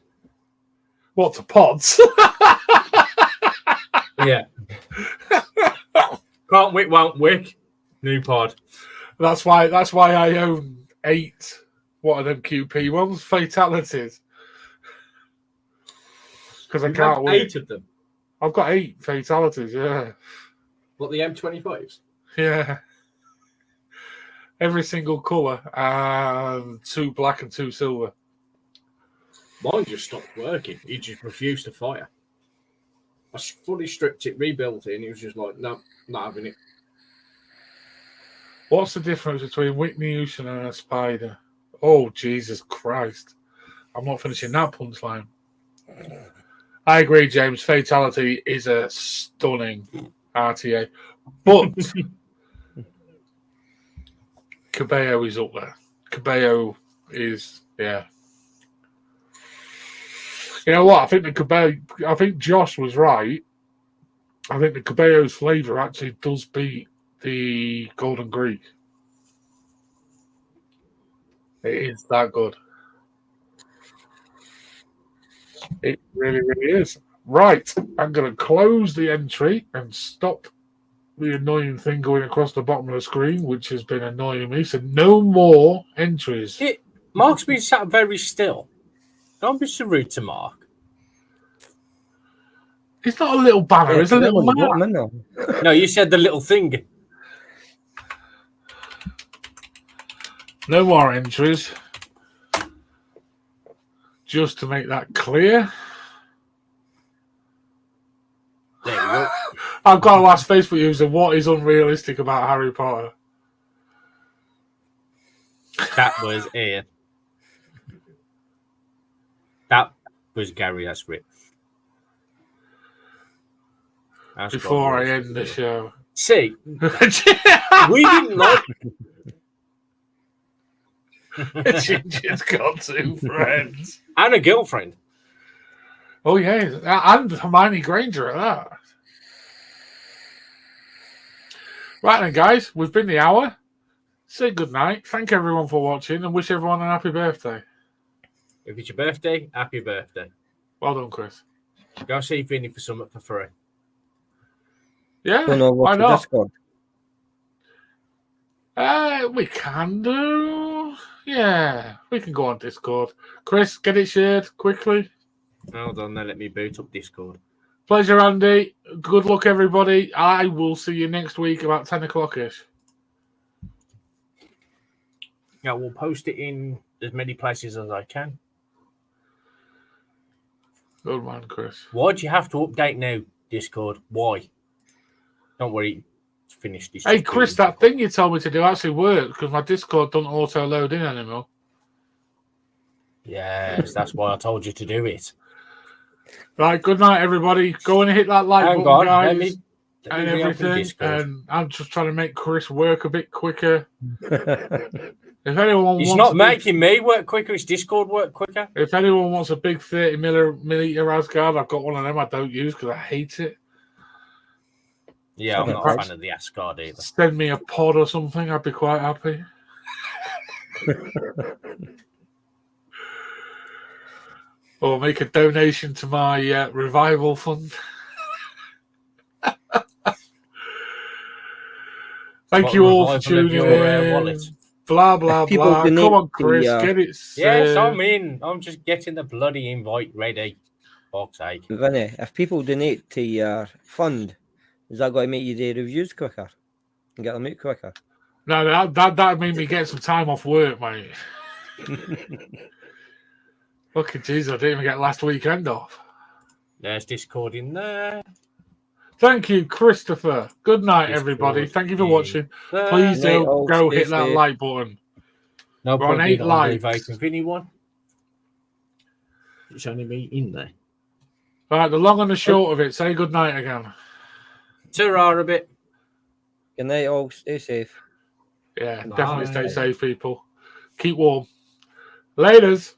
What, to pods? Yeah. Can't wick, won't wick. New pod. That's why I own 8. What are them QP ones? Fatalities. Because I can't wick. 8 of them. I've got 8 fatalities, yeah. What, the M25s? Yeah. Every single colour, and 2 black and 2 silver. Mine just stopped working. He just refused to fire. I fully stripped it, rebuilt it, and he was just like, no, not having it. What's the difference between Whitney Houston and a spider? Oh, Jesus Christ. I'm not finishing that punchline. I agree, James. Fatality is a stunning RTA. But Cabello is up there. Cabello is, yeah. You know what? I think I think Josh was right. I think the Caballo's flavour actually does beat the Golden Greek. It is that good. It really, really is. Right, I'm going to close the entry and stop the annoying thing going across the bottom of the screen, which has been annoying me. So no more entries. Mark's been sat very still. Don't be so rude to Mark. It's not a little banner, it's a little man. No, you said the little thing. No more entries. Just to make that clear. There you go. I've got to ask Facebook user what is unrealistic about Harry Potter. That was it. That was Gary Asquith. Before I end the show. See, we didn't like. Ginger's got 2 friends. And a girlfriend. Oh, yeah. And Hermione Granger at that. Right then, guys. We've been the hour. Say good night. Thank everyone for watching and wish everyone a happy birthday. If it's your birthday, happy birthday. Well done, Chris. Go see Vinny for something for free. Yeah, why not? Discord. We can do. Yeah, we can go on Discord. Chris, get it shared quickly. Hold on, then let me boot up Discord. Pleasure, Andy. Good luck, everybody. I will see you next week about 10 o'clock-ish. Yeah, we'll post it in as many places as I can. Good man, Chris. Why do you have to update now, Discord? Why? Don't worry, it's finished. It's hey, Chris, that thing you told me to do actually worked because my Discord doesn't auto-load in anymore. Yes, that's why I told you to do it. Right, good night, everybody. Go and hit that like button, guys, and everything. And I'm just trying to make Chris work a bit quicker. If anyone He's wants not making me work quicker, his Discord work quicker. If anyone wants a big 30 milliliter Asgard, I've got one of them I don't use because I hate it. Yeah, I'm not a fan of the Asgard either. Send me a pod or something, I'd be quite happy. Or make a donation to my revival fund. Thank you all for tuning in. Blah, blah, blah. Come on, Chris, get it. Yes, I'm in. I'm just getting the bloody invite ready. Fuck's sake. Vinny, if people donate to your fund, is that going to make you do reviews quicker and get them out quicker? No, that made me get some time off work, mate. Fucking jeez, I didn't even get last weekend off. There's Discord in there. Thank you, Christopher. Good night, everybody. Thank you for watching. Please do go hit that like button. No We're on 8 likes. Vaping Vinny one. It's only me in there. All right, the long and the short of it. Say good night again. Ta-ra a bit. Good night, all. Stay safe. Yeah, definitely stay safe, people. Keep warm. Laters.